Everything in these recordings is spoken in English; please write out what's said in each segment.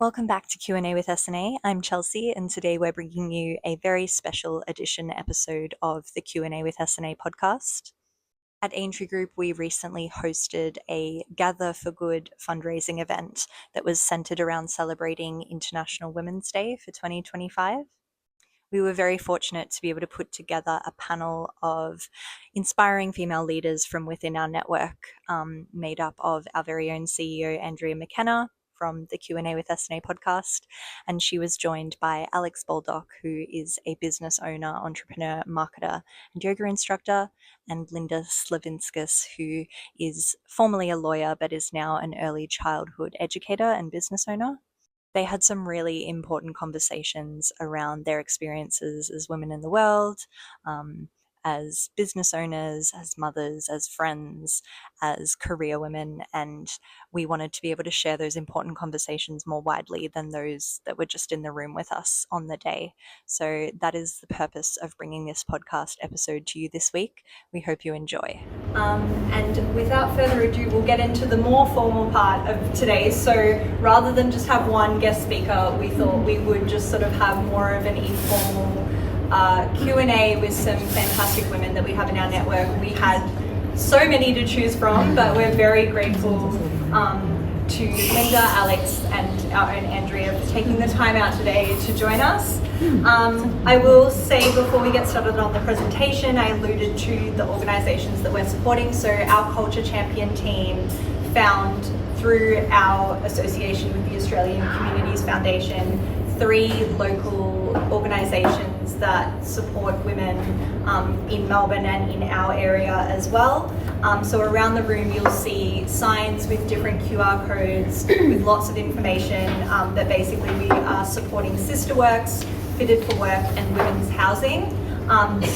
Welcome back to Q&A with SNA. I'm Chelsea, and today we're bringing you a very special edition episode of the Q&A with SNA podcast. At Aintree Group, we recently hosted a Gather for Good fundraising event that was centered around celebrating International Women's Day for 2025. We were very fortunate to be able to put together a panel of inspiring female leaders from within our network, made up of our very own CEO, Andrea McKenna, from the Q&A with SNA podcast, and she was joined by Alex Baldock, who is a business owner, entrepreneur, marketer, and yoga instructor, and Lynda Slavinskis, who is formerly a lawyer but is now an early childhood educator and business owner. They had some really important conversations around their experiences as women in the world, as business owners, as mothers, as friends, as career women, and we wanted to be able to share those important conversations more widely than those that were just in the room with us on the day. So that is the purpose of bringing this podcast episode to you this week. We hope you enjoy. And without further ado, we'll get into the more formal part of today. So rather than just have one guest speaker, we thought we would just sort of have more of an informal Q&A with some fantastic women that we have in our network. We had so many to choose from, but we're very grateful to Lynda, Alex, and our own Andrea for taking the time out today to join us. I will say before we get started on the presentation, I alluded to the organisations that we're supporting. So our Culture Champion team found through our association with the Australian Communities Foundation 3 local organisations that support women in Melbourne and in our area as well. So around the room you'll see signs with different QR codes with lots of information that basically we are supporting sister works, fitted for work, and women's housing.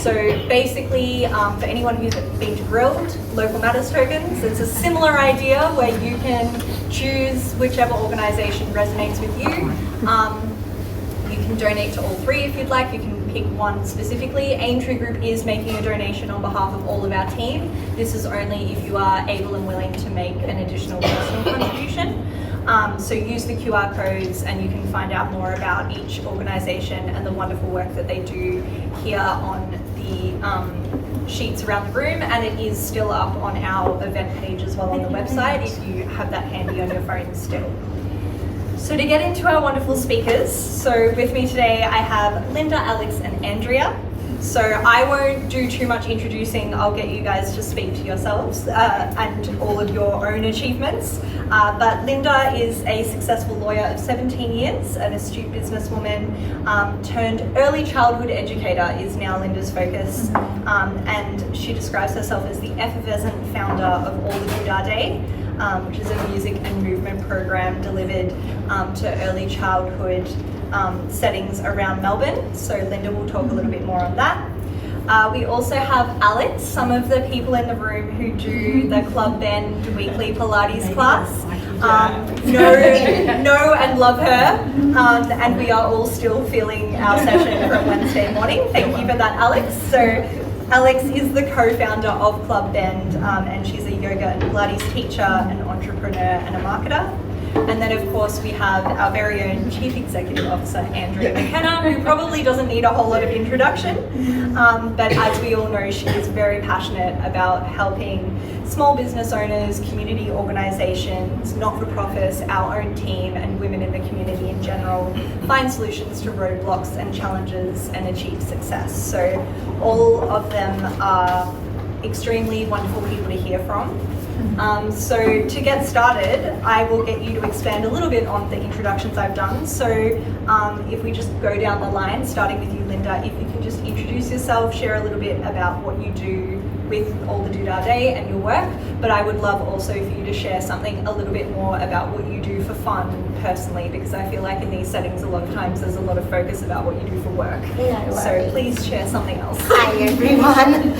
So basically, for anyone who's been to Grilled, Local Matters tokens, it's a similar idea where you can choose whichever organisation resonates with you. You can donate to all 3 if you'd like. You can pick one specifically. Aintree Group is making a donation on behalf of all of our team. This is only if you are able and willing to make an additional personal contribution. So use the QR codes and you can find out more about each organisation and the wonderful work that they do here on the sheets around the room, and it is still up on our event page as well on the website if you have that handy on your phone still. So to get into our wonderful speakers, so with me today I have Lynda, Alex, and Andrea. So I won't do too much introducing, I'll get you guys to speak to yourselves and all of your own achievements. But Lynda is a successful lawyer of 17 years, an astute businesswoman, turned early childhood educator is now Lynda's focus. And she describes herself as the effervescent founder of All the Doodah Day, which is a music and movement program delivered to early childhood settings around Melbourne. So Lynda will talk a little bit more on that. We also have Alex, some of the people in the room who do the Club Bend weekly Pilates class. Know and love her, and we are all still feeling our session from Wednesday morning. Thank you for that, Alex. So Alex is the co-founder of Club Bend, and she's a yoga and Pilates teacher, an entrepreneur, and a marketer. And then of course we have our very own Chief Executive Officer, Andrea McKenna, who probably doesn't need a whole lot of introduction, but as we all know, she is very passionate about helping small business owners, community organisations, not-for-profits, our own team, and women in the community in general find solutions to roadblocks and challenges and achieve success. So all of them are extremely wonderful people to hear from. So to get started, I will get you to expand a little bit on the introductions I've done. So if we just go down the line, starting with you, Lynda, if you can just introduce yourself, share a little bit about what you do with All the Doodah Day and your work, but I would love also for you to share something a little bit more about what you do for fun personally, because I feel like in these settings a lot of times there's a lot of focus about what you do for work. So please share something else. Hi everyone.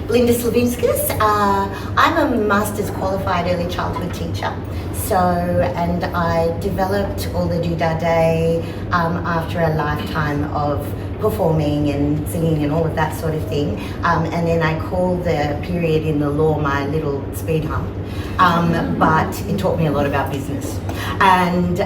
Lynda Slavinskis. I'm a master's qualified early childhood teacher. And I developed All the Doodah Day after a lifetime of performing and singing and all of that sort of thing. And then I call the period in the law my little speed hump. But it taught me a lot about business. And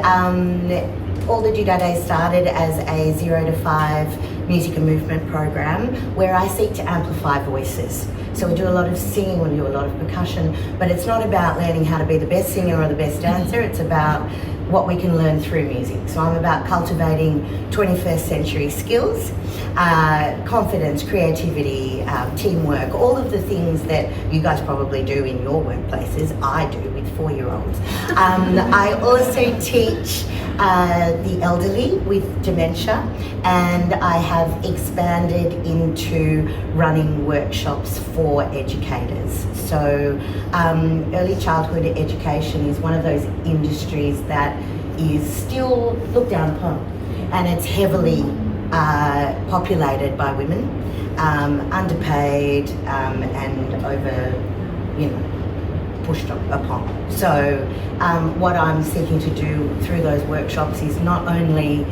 all the Doodah Days started as a 0 to 5 music and movement program where I seek to amplify voices. So we do a lot of singing, we do a lot of percussion, but it's not about learning how to be the best singer or the best dancer, it's about what we can learn through music. So I'm about cultivating 21st century skills, confidence, creativity, teamwork, all of the things that you guys probably do in your workplaces. I do with 4-year-olds. I also teach the elderly with dementia, and I have expanded into running workshops for educators. So early childhood education is one of those industries that is still looked down upon, and it's heavily populated by women, underpaid and over, pushed upon. So what I'm seeking to do through those workshops is not only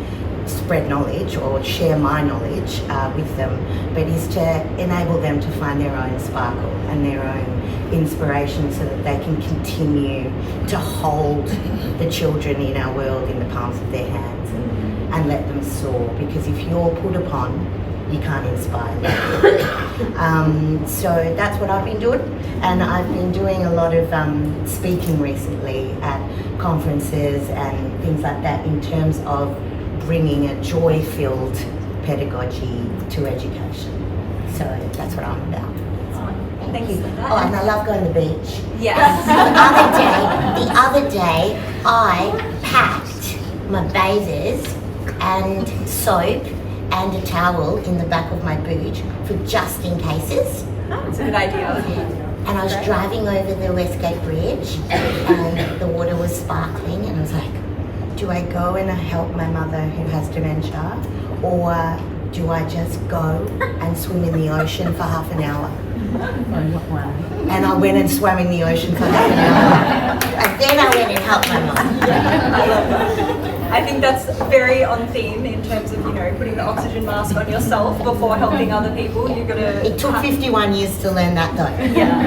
spread knowledge or share my knowledge with them, but is to enable them to find their own sparkle and their own inspiration so that they can continue to hold the children in our world in the palms of their hands and let them soar, because if you're put upon, you can't inspire them. So that's what I've been doing, and I've been doing a lot of speaking recently at conferences and things like that in terms of bringing a joy-filled pedagogy to education. So that's what I'm about. Thank you. Oh, and I love going to the beach. Yes. The other day, I packed my bathers and soap and a towel in the back of my boot for just in cases. Oh, that's a good idea. And I was driving over the Westgate Bridge and the water was sparkling, and I was like, do I go and help my mother who has dementia, or do I just go and swim in the ocean for half an hour? And I went and swam in the ocean for half an hour. And then I went and helped my mum. I love that. I think that's very on theme in terms of, putting the oxygen mask on yourself before helping other people. You've got to... It took 51 years to learn that though. Yeah.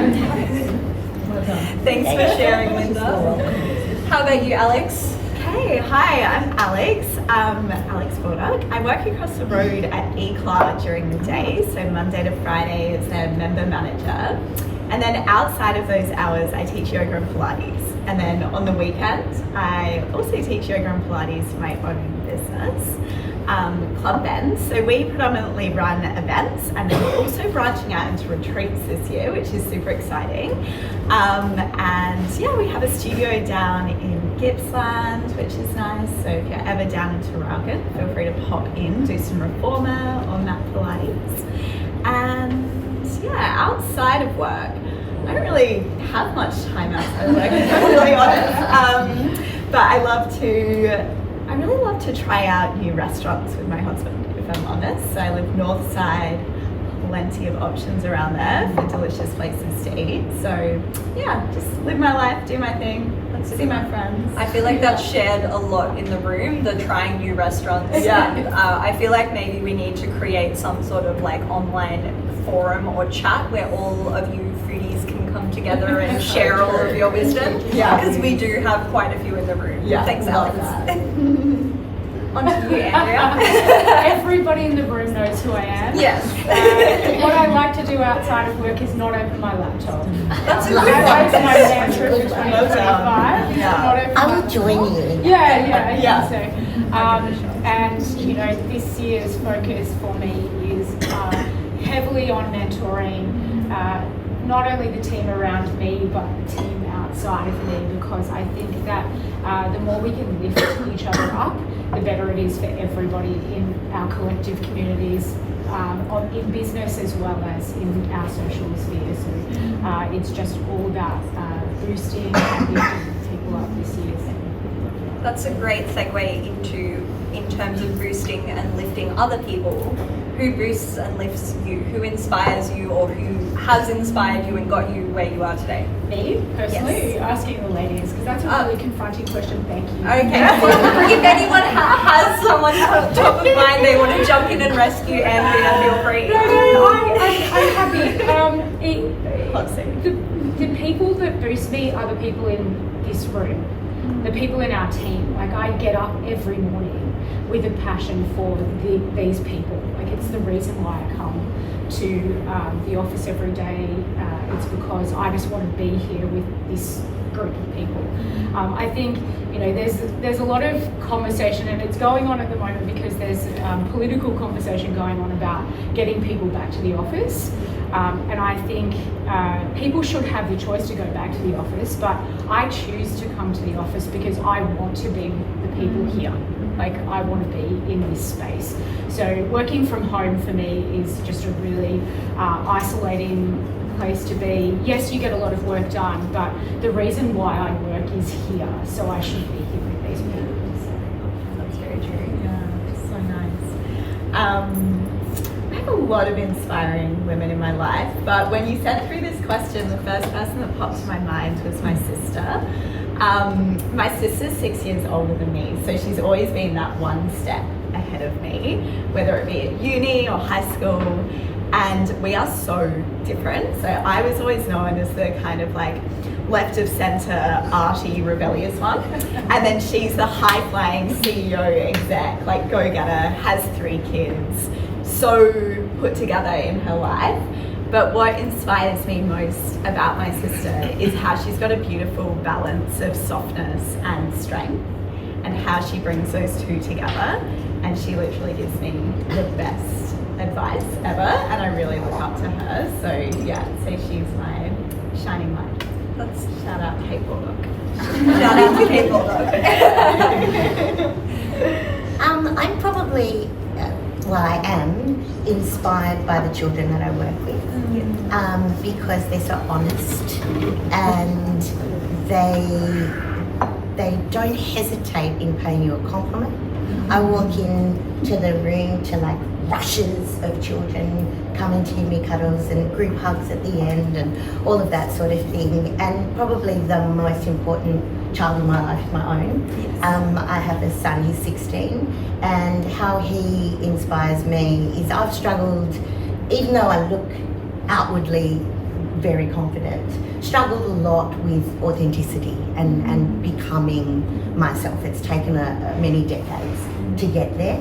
Thanks for sharing, Lynda. How about you, Alex? Hey, hi, I'm Alex. Alex Baldock. I work across the road at ECLA during the day, so Monday to Friday as their member manager. And then outside of those hours, I teach yoga and Pilates. And then on the weekend, I also teach yoga and Pilates for my own business, Club Bend. So we predominantly run events, and then we're also branching out into retreats this year, which is super exciting. And yeah, we have a studio down in Gippsland, which is nice. So if you're ever down in Tarragon, feel free to pop in, do some reformer or mat Pilates. And yeah, outside of work, I don't really have much time outside of work, if I'm really honest. But I really love to try out new restaurants with my husband, if I'm honest. So I live north side, plenty of options around there for delicious places to eat. So yeah, just live my life, do my thing, see my friends. I feel like that's shared a lot in the room, the trying new restaurants. Yeah. And, I feel like maybe we need to create some sort of like online forum or chat where all of you foodies can come together and share all of your wisdom. Yeah. Because we do have quite a few in the room. Yeah. Thanks, Love Alex. On to you, Andrea. Everybody in the room knows who I am. Yes. What I like to do outside of work is not open my laptop. That's a good That was one. my mantra for 2025. Yeah. Not open I my will join you. Yeah, Yeah. think so. And this year's focus for me is heavily on mentoring not only the team around me, but the team outside of me, because I think that the more we can lift each other up, the better it is for everybody in our collective communities, in business as well as in our social sphere. So it's just all about boosting and lifting people up this year. That's a great segue into, in terms of boosting and lifting other people. Who who boosts and lifts you, who inspires you, or who has inspired you and got you where you are today? Me, personally, Yes. asking the ladies, because that's a really confronting question. Thank you. Okay, well, if anyone has someone top of mind they want to jump in and rescue Andrea, feel free. No, I'm happy. The people that boost me are the people in this room, the people in our team. Like, I get up every morning with a passion for these people. Like, it's the reason why I come to the office every day. It's because I just want to be here with this group of people. I think, you know, there's a lot of conversation, and it's going on at the moment because there's political conversation going on about getting people back to the office. And I think people should have the choice to go back to the office, but I choose to come to the office because I want to be with the people here. Like, I want to be in this space. So working from home for me is just a really isolating place to be. Yes, you get a lot of work done, but the reason why I work is here, so I should be here with these people. That's very true. Yeah, it's so nice. I have a lot of inspiring women in my life, but when you sent through this question, the first person that popped to my mind was my sister. My sister's 6 years older than me, so she's always been that one step ahead of me, whether it be at uni or high school, and we are so different. So I was always known as the kind of like left of centre, arty, rebellious one, and then she's the high-flying CEO exec, like go-getter, has 3 kids, so put together in her life. But what inspires me most about my sister is how she's got a beautiful balance of softness and strength, and how she brings those two together. And she literally gives me the best advice ever, and I really look up to her. So yeah, so she's my shining light. That's Shout out Kate Baldock. shout out to Kate Baldock. I'm probably, I am inspired by the children that I work with, because they're so honest and they don't hesitate in paying you a compliment. I walk into the room to like rushes of children coming to give me cuddles and group hugs at the end and all of that sort of thing. And probably the most important child in my life is my own. Yes. I have a son, he's 16, and how he inspires me is I've struggled, even though I look outwardly very confident, struggled a lot with authenticity and becoming myself. It's taken many decades to get there,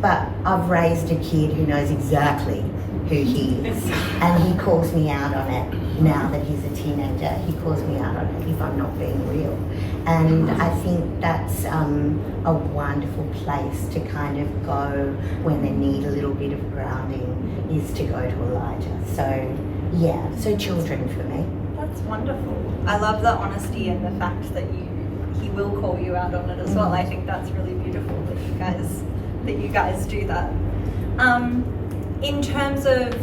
but I've raised a kid who knows exactly who he is, and he calls me out on it now that he's a teenager. He calls me out on it if I'm not being real, and I think that's a wonderful place to kind of go when they need a little bit of grounding, is to go to Elijah. So yeah, so children for me. That's wonderful. I love the honesty and the fact that he will call you out on it as well. I think that's really beautiful that you guys do that. In terms of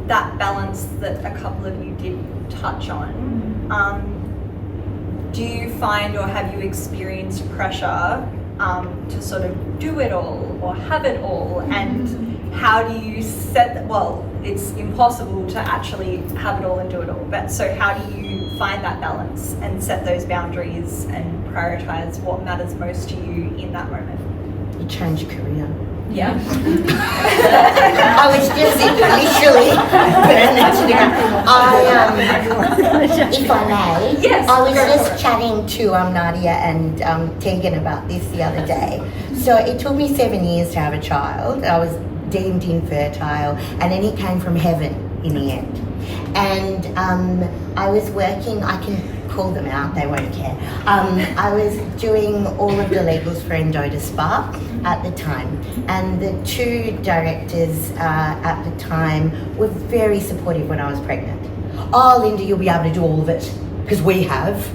that balance that a couple of you did touch on, do you find or have you experienced pressure to sort of do it all or have it all? And how do you set that? Well, it's impossible to actually have it all and do it all, but so how do you find that balance and set those boundaries and prioritize what matters most to you in that moment? You change career. Yeah. I was just literally putting that to the ground. If I may, Yes, I was go for just it. chatting to Nadia and Tegan about this the other day. So it took me 7 years to have a child. I was deemed infertile, and then he came from heaven in the end. And I was working, I can call them out, they won't care. I was doing all of the legals for Endo Spa at the time, and the 2 directors at the time were very supportive when I was pregnant. Oh, Lynda, you'll be able to do all of it because we have,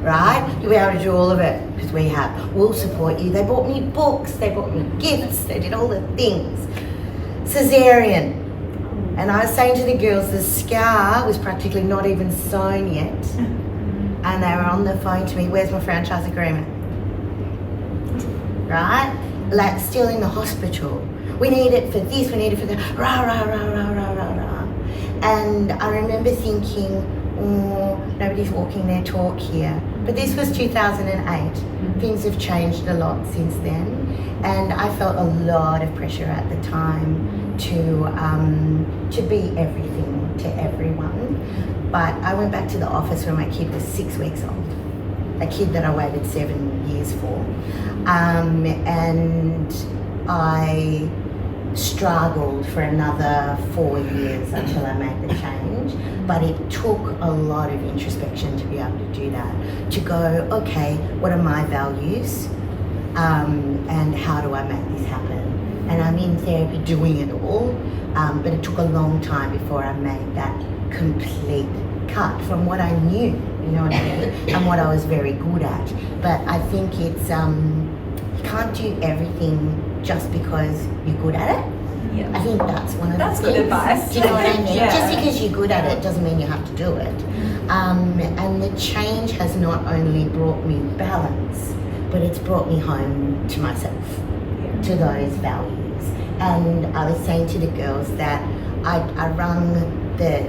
right? You'll be able to do all of it because we have. We'll support you. They bought me books, they bought me gifts, they did all the things. Caesarean. And I was saying to the girls, the scar was practically not even sewn yet. And they were on the phone to me, where's my franchise agreement? Right? Like, still in the hospital. we need it for this, we need it for that, rah, rah, rah, rah, rah, rah, rah. And I remember thinking, oh, nobody's walking their talk here. But this was 2008. Things have changed a lot since then. And I felt a lot of pressure at the time to be everything to everyone. But I went back to the office when my kid was 6 weeks old, a kid that I waited 7 years for. And I struggled for another 4 years until I made the change. But it took a lot of introspection to be able to do that, to go, okay, what are my values? And how do I make this happen? And I'm in therapy doing it all, but it took a long time before I made that complete cut from what I knew, you know what I mean, and what I was very good at. But I think it's, you can't do everything just because you're good at it. Yeah. I think that's one of the things. That's good advice. Do you know what I mean? Yeah. Just because you're good at it doesn't mean you have to do it. And the change has not only brought me balance, but it's brought me home to myself, to those values. And I was saying to the girls that I rung the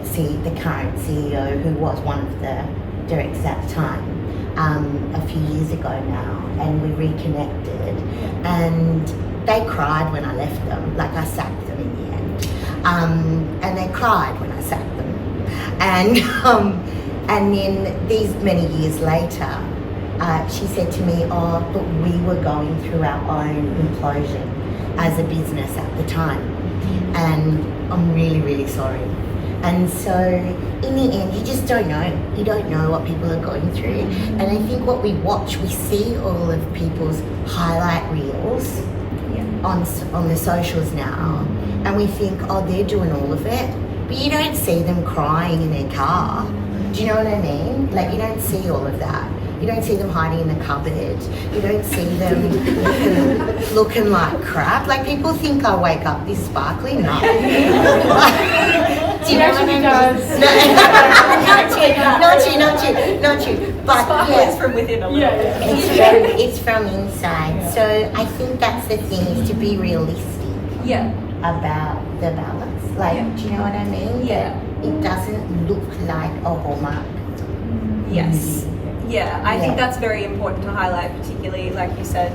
current CEO, who was one of the directors at the time, a few years ago now, and we reconnected. And they cried when I left them, like I sacked them in the end. And they cried when I sacked them. And then these many years later, she said to me, oh, but we were going through our own implosion as a business at the time. And I'm really, really sorry. And so in the end, you just don't know. You don't know what people are going through. And I think what we watch, we see all of people's highlight reels on the socials now. And we think, oh, they're doing all of it. But you don't see them crying in their car. Do you know what I mean? Like, you don't see all of that. You don't see them hiding in the cupboard. You don't see them looking like crap. Like, people think I wake up this sparkly. No. Do you know what I mean? Not you. But Sparkles from within a little bit. It's from inside. So I think that's the thing, is to be realistic about the balance. Like, do you know what I mean? Yeah. It doesn't look like a Hallmark. Yes. Yeah, I think that's very important to highlight, particularly, like you said,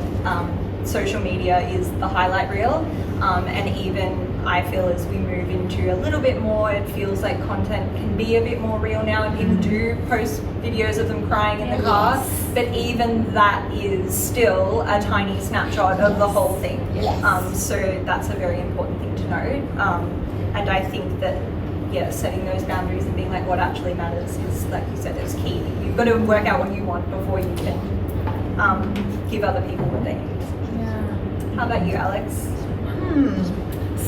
social media is the highlight reel. And even I feel as we move into a little bit more, it feels like content can be a bit more real now, and people do post videos of them crying in the car. But even that is still a tiny snapshot of the whole thing. So that's a very important thing to note. And I think that, setting those boundaries and being like, what actually matters is, like you said, is key. You've got to work out what you want before you can give other people what they need. How about you, Alex?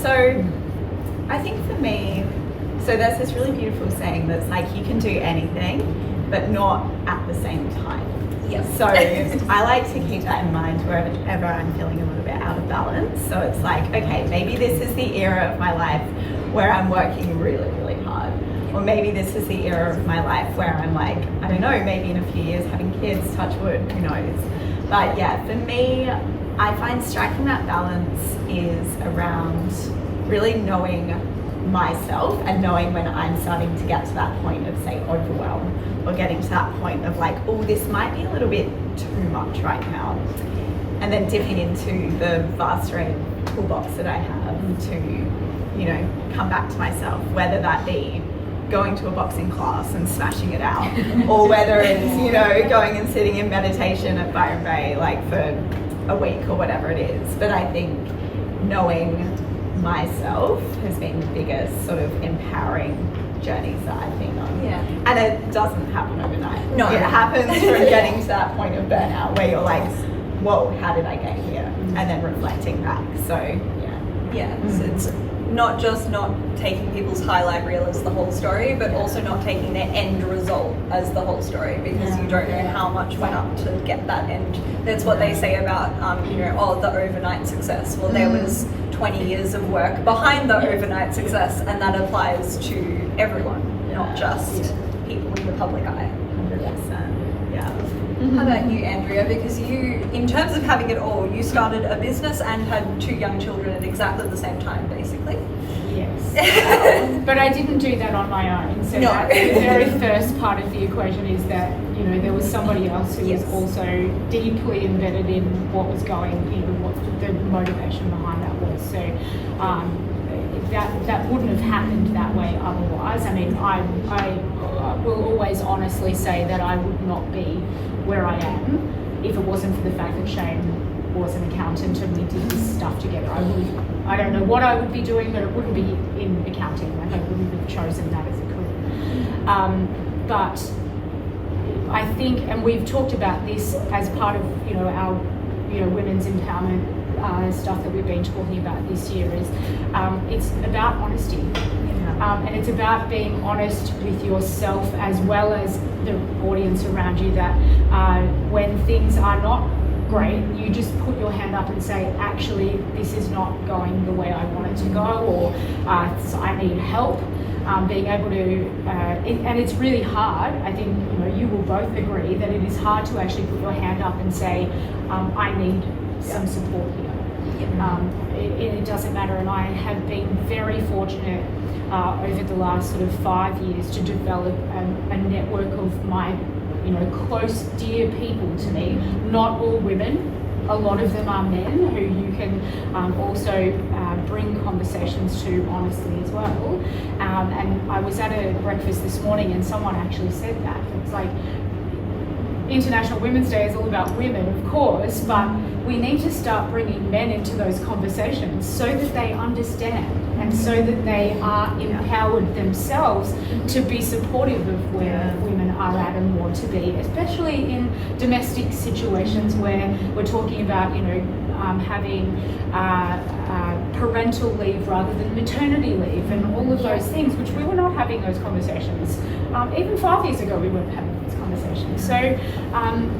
So I think for me, so there's this really beautiful saying that's like, you can do anything, but not at the same time. So I like to keep that in mind wherever I'm feeling a little bit out of balance. So it's like, okay, maybe this is the era of my life where I'm working really, really hard. Or maybe this is the era of my life where I'm like, I don't know, maybe in a few years having kids, touch wood, who knows. But yeah, for me, I find striking that balance is around really knowing myself and knowing when I'm starting to get to that point of, say, overwhelm, or getting to that point of like, oh, this might be a little bit too much right now. And then dipping into the vast array of toolbox that I have to, you know, come back to myself, whether that be going to a boxing class and smashing it out, or whether it's, you know, going and sitting in meditation at Byron Bay like for a week or whatever it is. But I think knowing myself has been the biggest sort of empowering journeys that I've been on. And it doesn't happen overnight. No. It happens from getting to that point of burnout where you're like, whoa, how did I get here? And then reflecting back. So So it's not just not taking people's highlight reel as the whole story, but also not taking their end result as the whole story, because you don't know how much went up to get that end. That's what they say about, you know, the overnight success. Well, there was 20 years of work behind the overnight success, and that applies to everyone, not just people in the public eye. 100%. How about you, Andrea? Because you, in terms of having it all, you started a business and had 2 young children at exactly the same time, basically. Yes. But I didn't do that on my own. So No. that's the very first part of the equation is that, you know, there was somebody else who Yes. was also deeply embedded in what was going, you know, what the motivation behind that was. So that wouldn't have happened that way otherwise. I mean, I will always honestly say that I would not be where I am if it wasn't for the fact that Shane was an accountant and we did this stuff together. I don't know what I would be doing, but it wouldn't be in accounting. Like, I wouldn't have chosen that as a career. But I think, and we've talked about this as part of, you know, our, you know, women's empowerment stuff that we've been talking about this year is it's about honesty. And it's about being honest with yourself as well as the audience around you, that when things are not great, you just put your hand up and say, actually, this is not going the way I want it to go, or so I need help. Being able to, and it's really hard. I think, you know, you will both agree that it is hard to actually put your hand up and say, I need some support here. It doesn't matter, and I have been very fortunate over the last sort of 5 years to develop a network of my, you know, close, dear people to me. Not all women. A lot of them are men who you can also bring conversations to honestly as well. And I was at a breakfast this morning and someone actually said that. It's like, International Women's Day is all about women, of course, but we need to start bringing men into those conversations so that they understand and so that they are empowered themselves to be supportive of where women are at and want to be, especially in domestic situations where we're talking about, you know, having parental leave rather than maternity leave and all of those things, which we were not having those conversations. Even 5 years ago, we weren't having those conversations. So,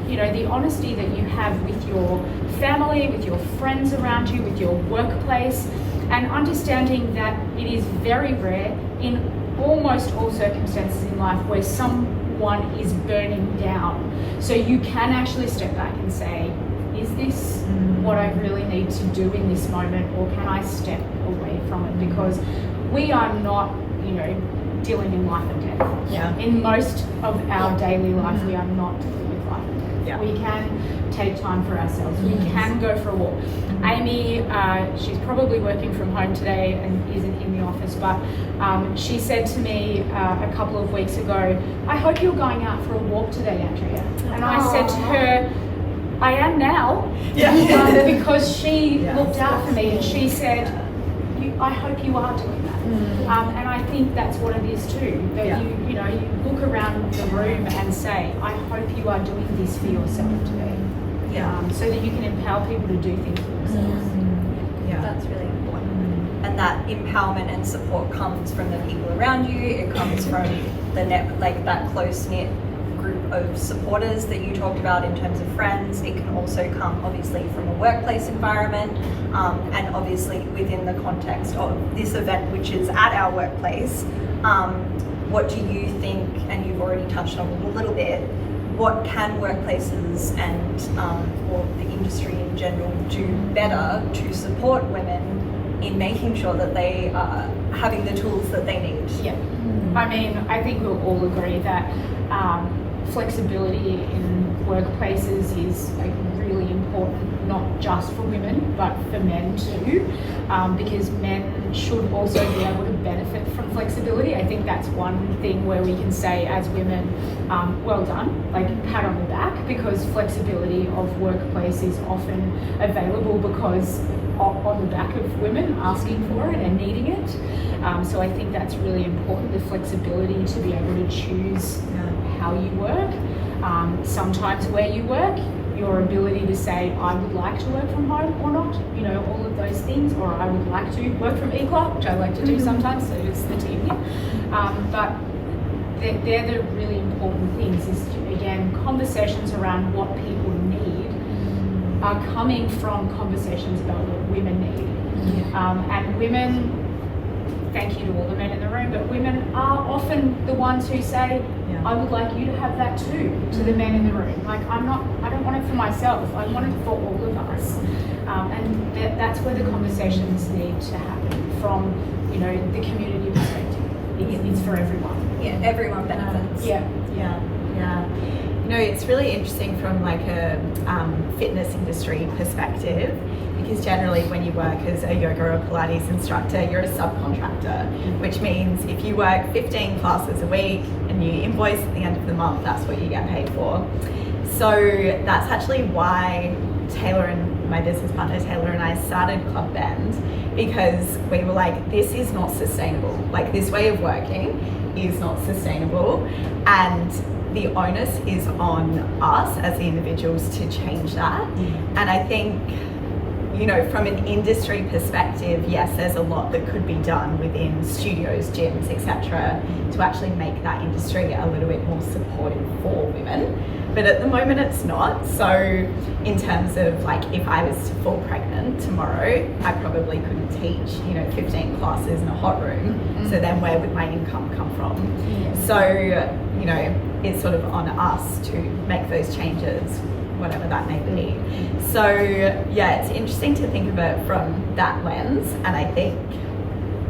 you know, the honesty that you have with your family, with your friends around you, with your workplace, and understanding that it is very rare in almost all circumstances in life where someone is burning down. So you can actually step back and say, is this what I really need to do in this moment, or can I step away from it? Because we are not, you know, dealing in life and death. In most of our daily life, we are not dealing with life and death. We can take time for ourselves. We can go for a walk. Amy, she's probably working from home today and isn't in the office, but she said to me a couple of weeks ago, I hope you're going out for a walk today, Andrea. And I said to her, I am now, because she looked out for me and she said, I hope you are doing that. And I think that's what it is too, that you know, you look around the room and say, I hope you are doing this for yourself today. So that you can empower people to do things for themselves. That's really important. And that empowerment and support comes from the people around you. It comes from the that close-knit group of supporters that you talked about in terms of friends. It can also come obviously from a workplace environment, and obviously within the context of this event, which is at our workplace. What do you think, and you've already touched on it a little bit, what can workplaces and or the industry in general do better to support women in making sure that they are having the tools that they need? I mean, I think we'll all agree that flexibility in workplaces is like really important, not just for women, but for men too, because men should also be able to benefit from flexibility. I think that's one thing where we can say as women, well done, like pat on the back, because flexibility of workplace is often available because on the back of women asking for it and needing it. So I think that's really important, the flexibility to be able to choose how you work, sometimes where you work, your ability to say, I would like to work from home or not, you know, all of those things, or I would like to work from eClub, which I like to do sometimes, so it's the team here. But they're the really important things, is again, conversations around what people need are coming from conversations about what women need. And women, thank you to all the men in the room, but women are often the ones who say, I would like you to have that too, to the men in the room. Like, I don't want it for myself, I want it for all of us. And that's where the conversations need to happen from, you know, the community perspective. It's for everyone. Yeah, everyone benefits. Yeah. You know, it's really interesting from like a fitness industry perspective, because generally when you work as a yoga or Pilates instructor, you're a subcontractor, which means if you work 15 classes a week and you invoice at the end of the month, that's what you get paid for. So that's actually why Taylor and my business partner Taylor and I started Club Bend, because we were like, this is not sustainable. Like, this way of working is not sustainable, and the onus is on us as the individuals to change that. And I think, you know, from an industry perspective, yes, there's a lot that could be done within studios, gyms, etc., to actually make that industry a little bit more supportive for women. But at the moment it's not. So in terms of like, if I was to fall pregnant tomorrow, I probably couldn't teach, you know, 15 classes in a hot room. So then where would my income come from? So, you know, it's sort of on us to make those changes, whatever that may be. So yeah, it's interesting to think of it from that lens, and I think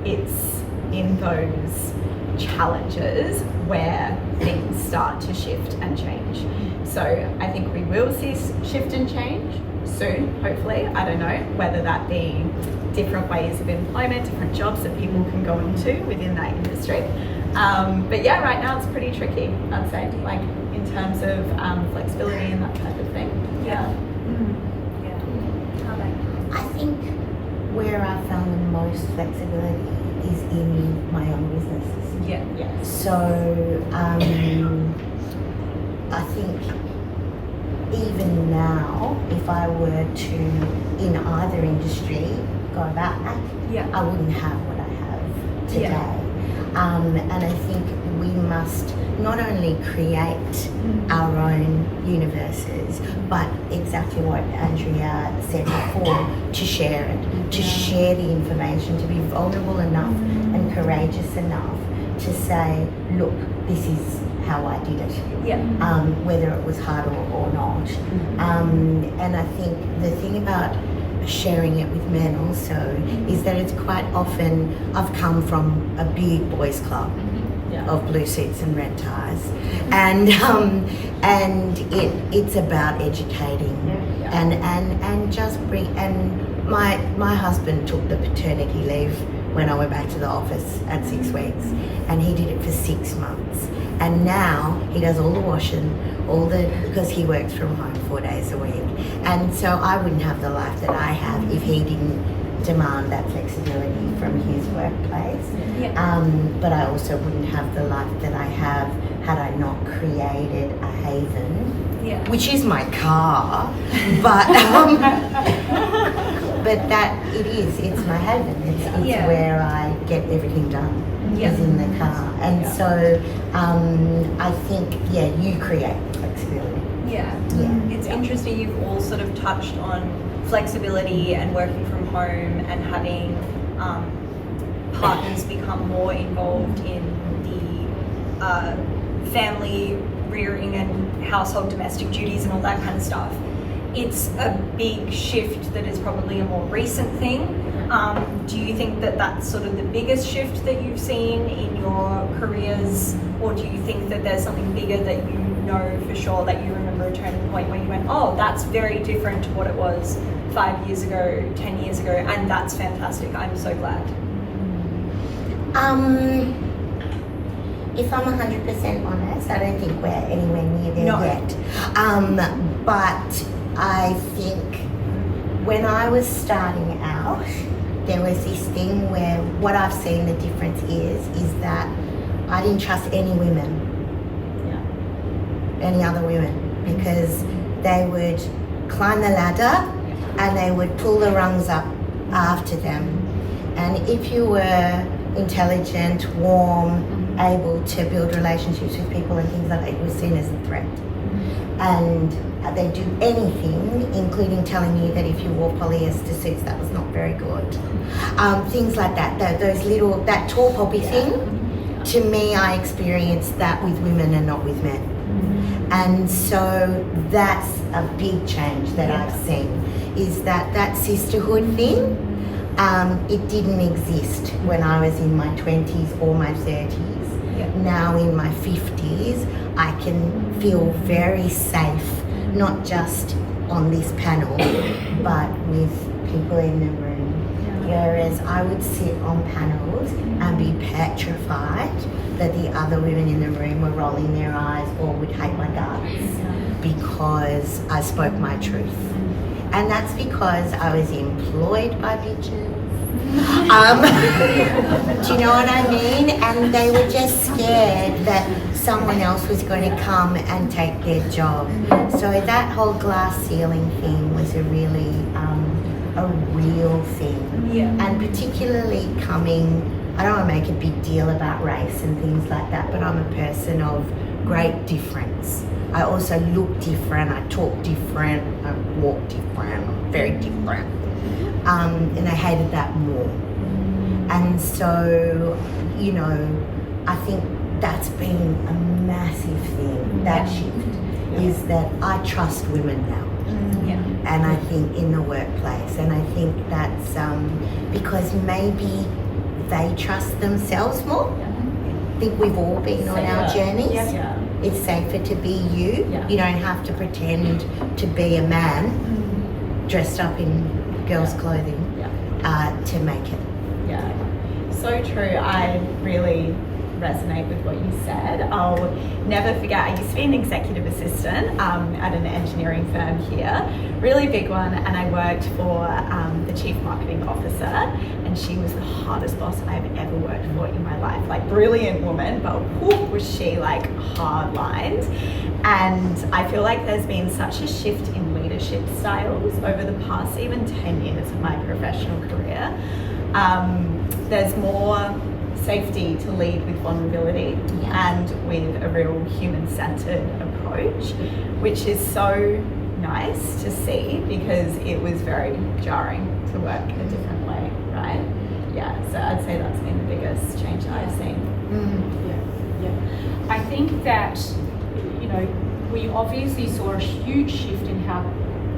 it's in those challenges where things start to shift and change. So I think we will see shift and change soon, hopefully. I don't know whether that be different ways of employment, different jobs that people can go into within that industry. But yeah, right now it's pretty tricky, I'd say, like in terms of flexibility and that type of thing. I think where I found the most flexibility is in my own businesses. So I think even now, if I were to, in either industry, go about that, I wouldn't have what I have today. And I think we must not only create our own universes, but exactly what Andrea said before, to share it, to share the information, to be vulnerable enough and courageous enough to say, look, this is how I did it, whether it was hard or not. And I think the thing about sharing it with men also is that it's quite often, I've come from a big boys club of blue suits and red ties, and it's about educating and just bring. And my husband took the paternity leave when I went back to the office at 6 weeks, and he did it for 6 months, and now he does all the washing, because he works from home 4 days a week. And so I wouldn't have the life that I have if he didn't demand that flexibility from his workplace. But I also wouldn't have the life that I have had I not created a haven, which is my car, but but that it's my haven. It's where I get everything done. Is in the car. And so I think you create flexibility. It's interesting, you've all sort of touched on flexibility and working from home and having partners become more involved in the family rearing and household domestic duties and all that kind of stuff. It's a big shift that is probably a more recent thing. Do you think that that's sort of the biggest shift that you've seen in your careers, or do you think that there's something bigger that you know for sure, that you remember a turning point where you went, oh, that's very different to what it was 5 years ago, 10 years ago, and that's fantastic, I'm so glad? If I'm 100% honest, I don't think we're anywhere near there yet. But I think when I was starting out, there was this thing where what I've seen the difference is that I didn't trust any women, any other women, because they would climb the ladder and they would pull the rungs up after them. And if you were intelligent, warm, able to build relationships with people and things like that, it was seen as a threat. And they do anything, including telling you that if you wore polyester suits, that was not very good. Things like that, those little, that tall poppy thing, to me, I experienced that with women and not with men. And so that's a big change that I've seen, is that sisterhood thing, it didn't exist when I was in my 20s or my 30s. Yeah. Now in my 50s, I can feel very safe, not just on this panel, but with people in the room. Whereas I would sit on panels and be petrified that the other women in the room were rolling their eyes or would hate my guts because I spoke my truth. And that's because I was employed by bitches. Do you know what I mean? And they were just scared that someone else was going to come and take their job. So that whole glass ceiling thing was a really a real thing. And particularly coming, I don't want to make a big deal about race and things like that, but I'm a person of great difference. I also look different, I talk different, I walk different, I'm very different. And I hated that more. And so, you know, I think that's been a massive thing, that shift, is that I trust women now. And I think in the workplace, and I think that's because maybe they trust themselves more. I think we've all been on our journeys. It's safer to be you. You don't have to pretend to be a man dressed up in girls' clothing to make it. So true. I really resonate with what you said. I'll never forget, I used to be an executive assistant at an engineering firm here, really big one, and I worked for the chief marketing officer, and she was the hardest boss I've ever worked for in my life. Like, brilliant woman, but whoop, was she like hard-lined. And I feel like there's been such a shift in leadership styles over the past even 10 years of my professional career. There's more safety to lead with vulnerability and with a real human-centered approach, which is so nice to see because it was very jarring to work a different way, right? So I'd say that's been the biggest change that I've seen. I think that, you know, we obviously saw a huge shift in how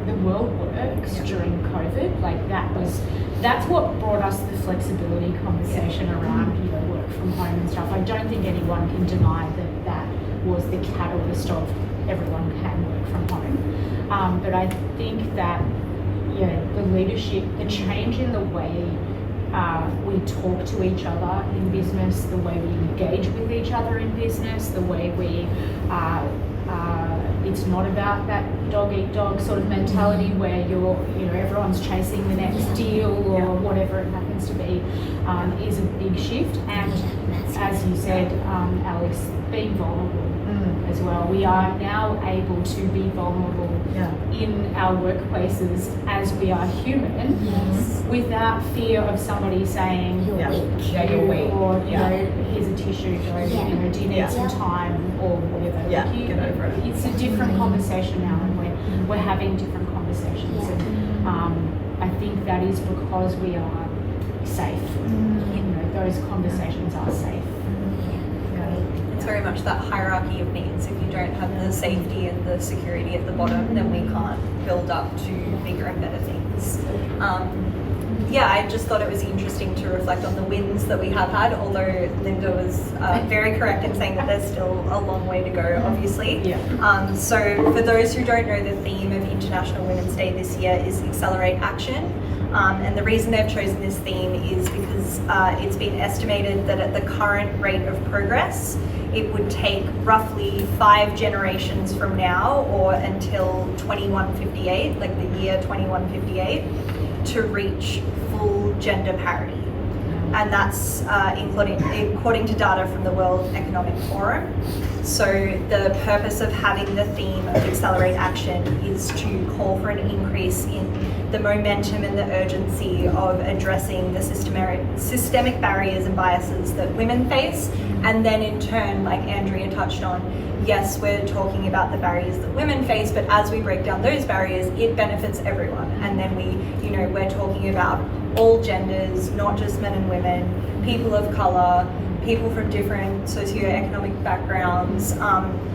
the world works during COVID. Like, that's what brought us the flexibility conversation around, you know, work from home and stuff. I don't think anyone can deny that that was the catalyst of everyone can work from home. But I think that, the leadership, the change in the way we talk to each other in business, the way we engage with each other in business, the way we it's not about that dog eat dog sort of mentality where everyone's chasing the next deal or whatever it happens to be, is a big shift. And as you said, Alex, being vulnerable as well. We are now able to be vulnerable in our workplaces as we are human, without fear of somebody saying you're weak, or here's a tissue, or do you need some time, or whatever. Get over it. It's a different conversation now, and we're having different conversations, and I think that is because we are safe. Those conversations are safe. It's very much that hierarchy of needs. If you don't have the safety and the security at the bottom, then we can't build up to bigger and better things. I just thought it was interesting to reflect on the wins that we have had, although Lynda was very correct in saying that there's still a long way to go, obviously. So for those who don't know, the theme of International Women's Day this year is Accelerate Action. And the reason they've chosen this theme is because it's been estimated that at the current rate of progress, it would take roughly 5 generations from now, or until 2158, like the year 2158, to reach full gender parity. And that's according to data from the World Economic Forum. So the purpose of having the theme of Accelerate Action is to call for an increase in the momentum and the urgency of addressing the systemic barriers and biases that women face. And then in turn, like Andrea touched on, yes, we're talking about the barriers that women face, but as we break down those barriers, it benefits everyone. And then we're talking about all genders, not just men and women, people of colour, people from different socioeconomic backgrounds.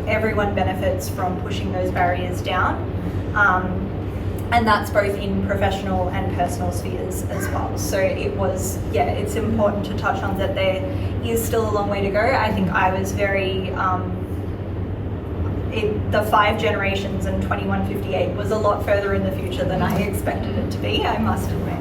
Everyone benefits from pushing those barriers down. And that's both in professional and personal spheres as well. So it was, it's important to touch on that there is still a long way to go. I think I was very, the 5 generations and 2158 was a lot further in the future than I expected it to be, I must admit.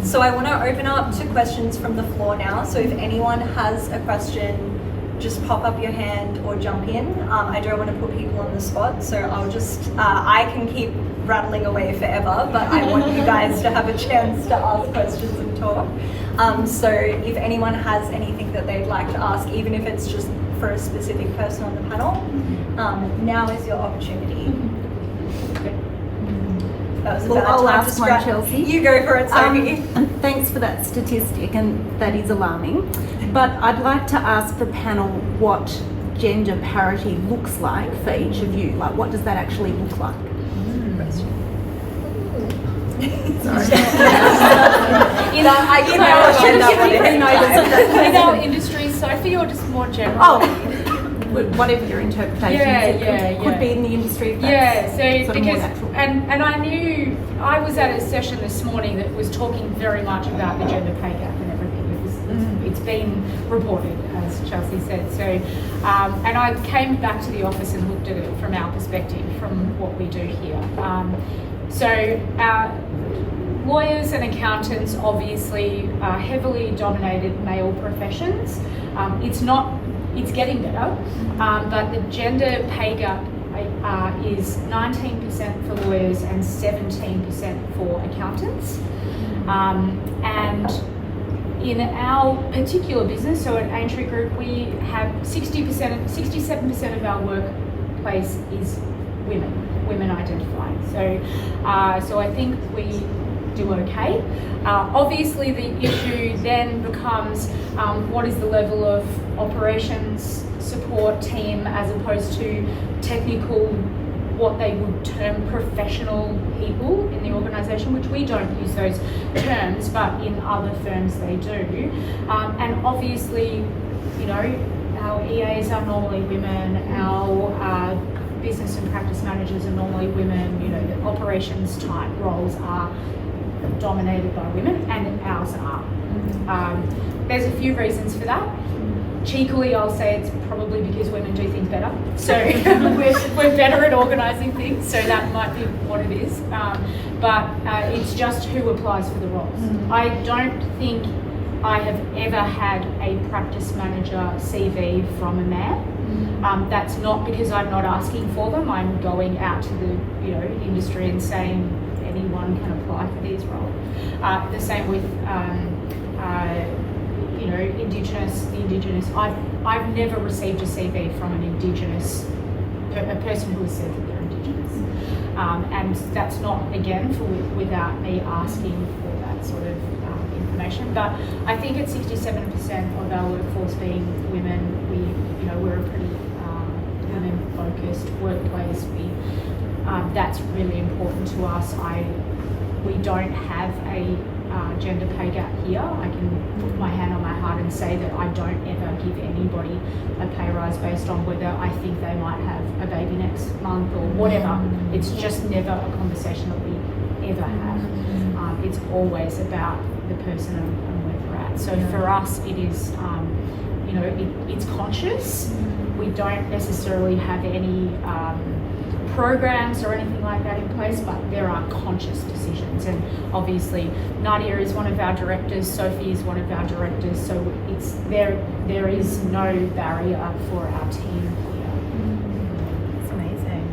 So I want to open up to questions from the floor now. So if anyone has a question, just pop up your hand or jump in. I don't want to put people on the spot, so I'll just, I can keep rattling away forever, but I want you guys to have a chance to ask questions and talk. So if anyone has anything that they'd like to ask, even if it's just for a specific person on the panel, now is your opportunity. That was a bad I'll time ask to one, scratch. Chelsea. You go for it, Sophie. And thanks for that statistic, and that is alarming. But I'd like to ask the panel what gender parity looks like for each of you. Like, what does that actually look like? In our industry, Sophie, or just more generally? Oh, whatever your interpretation could be in the industry. So sort of because more natural. and I knew I was at a session this morning that was talking very much about the gender pay gap and everything. It's been reported, as Chelsea said. So and I came back to the office and looked at it from our perspective, from what we do here. Lawyers and accountants obviously are heavily dominated male professions. It's getting better, but the gender pay gap is 19% for lawyers and 17% for accountants. And in our particular business, so at Aintree Group, we have 67% of our workplace is women identified. So I think we do okay. Obviously the issue then becomes what is the level of operations support team as opposed to technical, what they would term professional people in the organisation, which we don't use those terms, but in other firms they do. And obviously, you know, our EAs are normally women, our business and practice managers are normally women, you know, the operations type roles are dominated by women, and ours are. There's a few reasons for that. Cheekily, I'll say it's probably because women do things better. So we're better at organising things, so that might be what it is. But it's just who applies for the roles. I don't think I have ever had a practice manager CV from a man. That's not because I'm not asking for them. I'm going out to the industry and saying anyone can apply for these roles. The same with the Indigenous. I've never received a CV from an Indigenous, a person who has said that they're Indigenous. And that's not, again, without me asking for that sort of information. But I think at 67% of our workforce being women, we're a pretty women-focused workplace. That's really important to us. We don't have a gender pay gap here. I can put my hand on my heart and say that I don't ever give anybody a pay rise based on whether I think they might have a baby next month or whatever. It's just never a conversation that we ever have. It's always about the person and where they're at. So for us, it is, it's conscious. We don't necessarily have any programs or anything like that in place, but there are conscious decisions. And obviously Nadia is one of our directors, Sophie is one of our directors, so it's there is no barrier for our team here. It's amazing.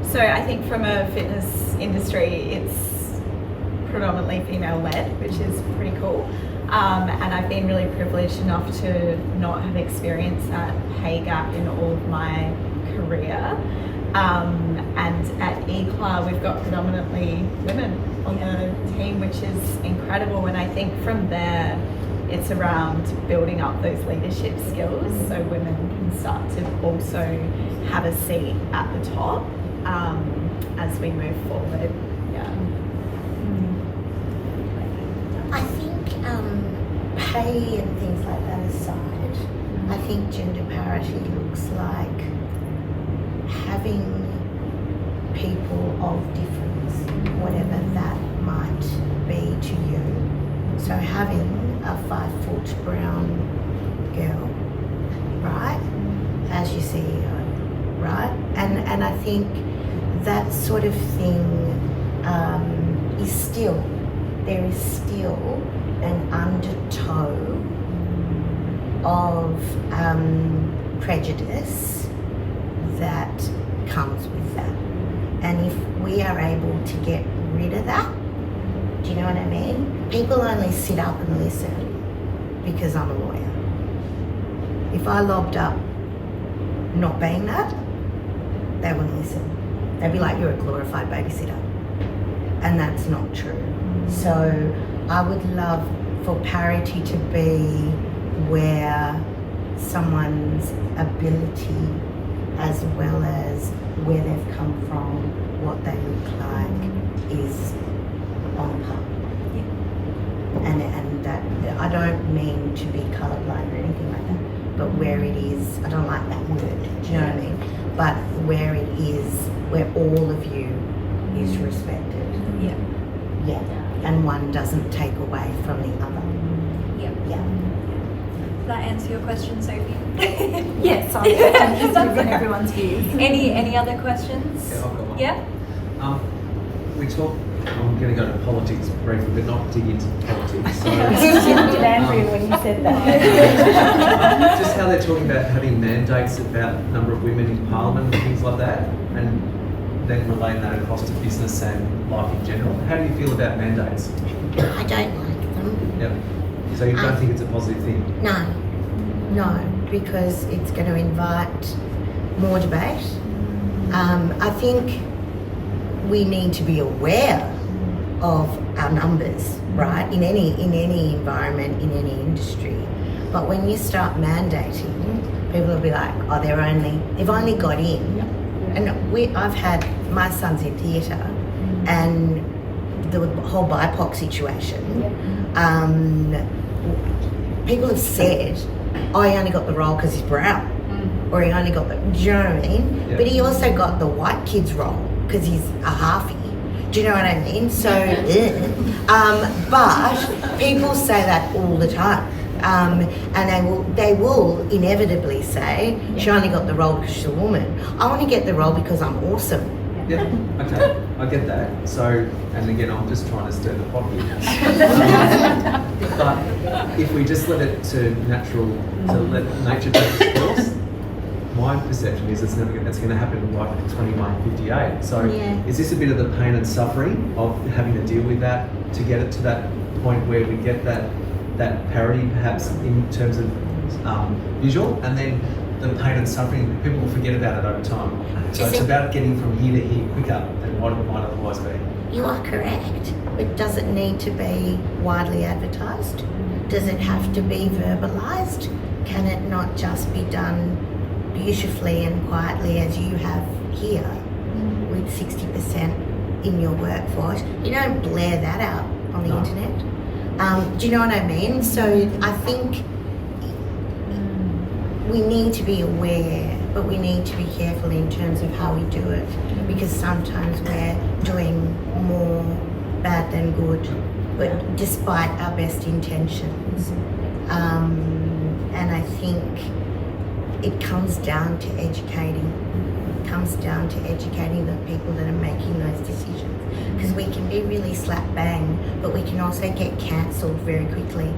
So I think from a fitness industry, it's predominantly female-led, which is pretty cool. And I've been really privileged enough to not have experienced that pay gap in all of my career. And at ECLA, we've got predominantly women on the team, which is incredible. And I think from there, it's around building up those leadership skills so women can start to also have a seat at the top as we move forward. Yeah. pay and things like that aside, I think gender parity looks like having people of difference, whatever that might be to you. So having a 5-foot brown girl, right, as your CEO, right? And I think that sort of thing there is still an undertow of prejudice that comes with that. And if we are able to get rid of that, do you know what I mean? People only sit up and listen because I'm a lawyer. If I lobbed up not being that, they wouldn't listen. They'd be like, you're a glorified babysitter. And that's not true. So I would love for parity to be where someone's ability as well as where they've come from, what they look like is on par. Yeah. And that, I don't mean to be colourblind or anything like that, but where it is, I don't like that word, do you know what I mean? But where it is, where all of you is respected. Yeah. Yeah. And one doesn't take away from the other. Yeah. Yeah. Does that answer your question, Sophie? Yes, I'm interested in everyone's views. Any other questions? Yeah, I've got one. Yeah? We talk, I'm going to go to politics briefly, but not dig into politics. So, Did Andrea when you said that? just how they're talking about having mandates about number of women in Parliament and things like that, and then relaying that across to business and life in general. How do you feel about mandates? I don't like them. Yep. So you don't think it's a positive thing? No, because it's going to invite more debate. I think we need to be aware of our numbers, right? In any environment, in any industry. But when you start mandating, people will be like, oh, they've only got in. And I've had, my son's in theatre, and the whole BIPOC situation, people have said, oh, he only got the role because he's brown, or he only got the, do you know what I mean? Yeah. But he also got the white kid's role because he's a halfie. Do you know what I mean? So, but people say that all the time. And they will inevitably say, she only got the role because she's a woman. I want to get the role because I'm awesome. Yeah, okay, I get that. So, and again, I'm just trying to stir the pot here. But if we just let it to let nature take its course, my perception is it's going to happen like 2158. So, is this a bit of the pain and suffering of having to deal with that to get it to that point where we get that parity, perhaps in terms of visual, and then the pain and suffering, people will forget about it over time. So it's about getting from here to here quicker than what it might otherwise be. You are correct, but does it need to be widely advertised? Does it have to be verbalised? Can it not just be done beautifully and quietly as you have here with 60% in your workforce? You don't blare that out on the internet. Do you know what I mean? So I think we need to be aware, but we need to be careful in terms of how we do it, because sometimes we're doing more bad than good, but despite our best intentions. And I think it comes down to educating. It comes down to educating the people that are making those decisions, because we can be really slap bang, but we can also get cancelled very quickly.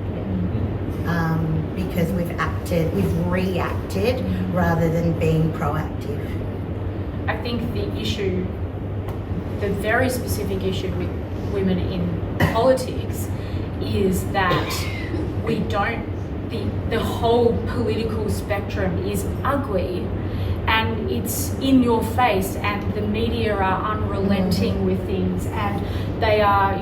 Because we've reacted rather than being proactive. I think the very specific issue with women in politics is that we don't, the whole political spectrum is ugly and it's in your face, and the media are unrelenting with things, and they are,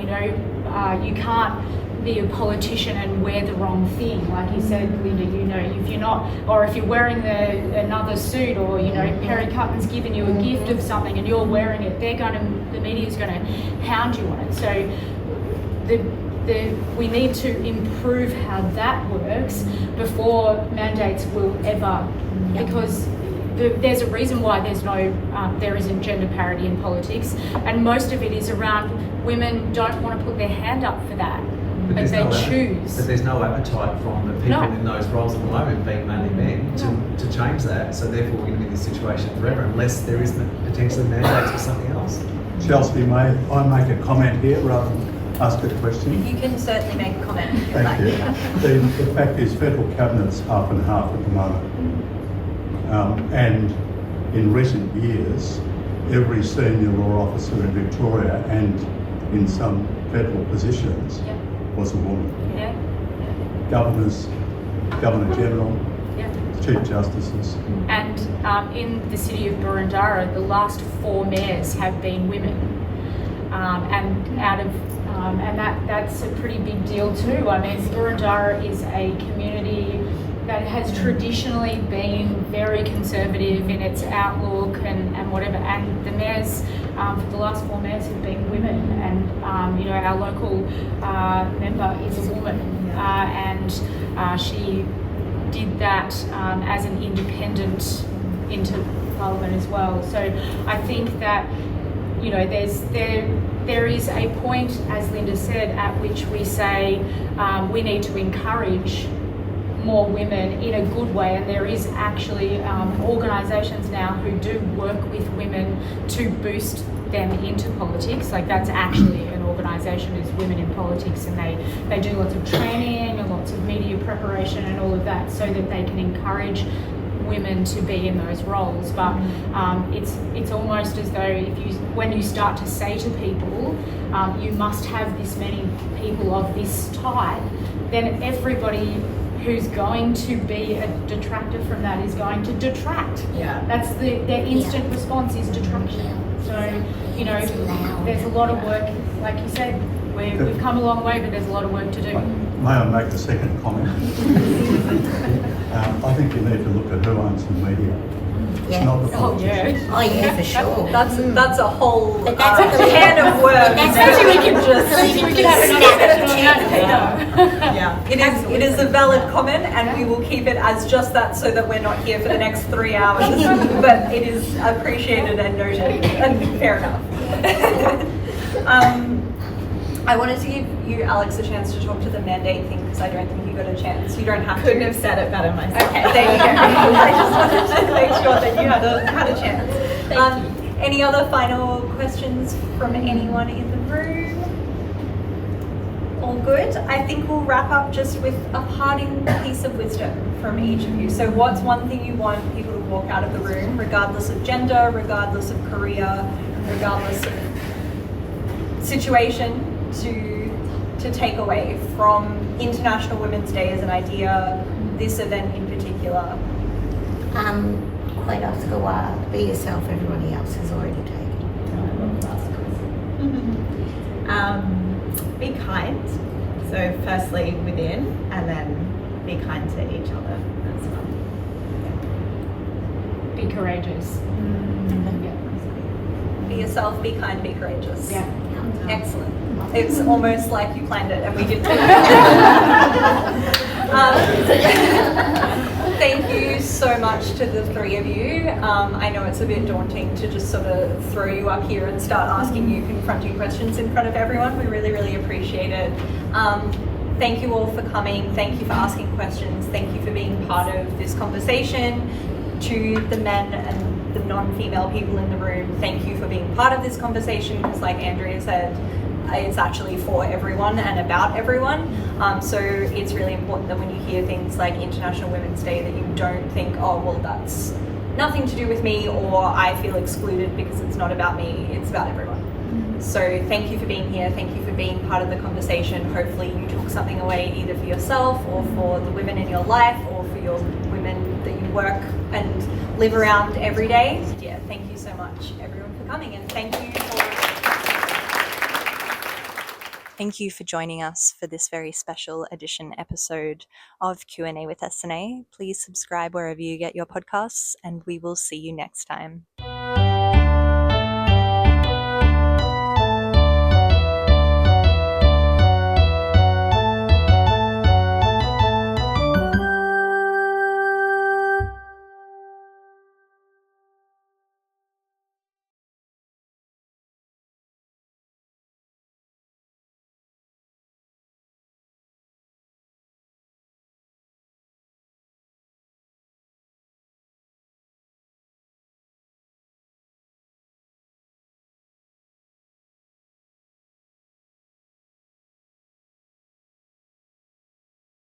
you can't be a politician and wear the wrong thing, like you said, Lynda. If you're not, or if you're wearing another suit, or Perry Cutton's given you a gift of something and you're wearing it, the media's going to hound you on it. So we need to improve how that works before mandates will ever, because there's a reason why there isn't gender parity in politics, and most of it is around women don't want to put their hand up for that. But they choose. But there's no appetite from the people in those roles at the moment, being mainly men, to change that. So therefore, we're going to be in this situation forever unless there is potentially mandates for something else. Chelsea, may I make a comment here rather than ask a question? You can certainly make a comment. Thank you. The fact is, federal cabinet's half and half at the moment, and in recent years, every senior law officer in Victoria and in some federal positions was a woman. Governors, Governor General, Chief Justices. And in the city of Boroondara, the last 4 mayors have been women, and that's a pretty big deal too. I mean, Boroondara is a community that has traditionally been very conservative in its outlook and whatever, and the mayors for the last 4 mayors have been women, and our local member is a woman, and she did that as an independent into Parliament as well. So I think that there is a point, as Lynda said, at which we say we need to encourage more women in a good way, and there is actually organisations now who do work with women to boost them into politics. Like, that's actually an organisation, is Women in Politics, and they do lots of training and lots of media preparation and all of that so that they can encourage women to be in those roles. But it's almost as though when you start to say to people, you must have this many people of this type, then everybody who's going to be a detractor from that is going to detract. That's their instant response is detraction. So there's a lot of work, like you said, we've come a long way, but there's a lot of work to do. May I make a second comment? I think you need to look at who owns the media. It's not the politicians. Oh yeah, for sure. That's a whole That's a can of worms. Maybe we can It is a valid comment, and we will keep it as just that so that we're not here for the next 3 hours. But it is appreciated and noted, and fair enough. I wanted to give you, Alex, a chance to talk to the mandate thing, because I don't think you got a chance. You don't have Couldn't have said it better myself. Okay, there you go. I just wanted to make sure that you had a chance. Any other final questions from anyone in the room? All good. I think we'll wrap up just with a parting piece of wisdom from each of you. So what's one thing you want people to walk out of the room, regardless of gender, regardless of career, regardless of situation, to take away from International Women's Day as an idea, this event in particular? Quite Oscar Wilde, be yourself, everybody else has already taken. Be kind. So firstly within, and then be kind to each other as well. Be courageous. Be yourself, be kind, be courageous. Yeah. Excellent. It's almost like you planned it and we didn't. Thank you so much to the three of you. I know it's a bit daunting to just sort of throw you up here and start asking you confronting questions in front of everyone. We really, really appreciate it. Thank you all for coming. Thank you for asking questions. Thank you for being part of this conversation. To the men and the non-female people in the room, thank you for being part of this conversation, because like Andrea said, it's actually for everyone and about everyone. So it's really important that when you hear things like International Women's Day, that you don't think, oh, well, that's nothing to do with me, or I feel excluded because it's not about me, it's about everyone. So thank you for being here. Thank you for being part of the conversation. Hopefully you took something away either for yourself or for the women in your life or for your women that you work and live around every day. Yeah, thank you so much everyone for coming, and thank you for... Thank you for joining us for this very special edition episode of Q&A with SNA. Please subscribe wherever you get your podcasts, and we will see you next time.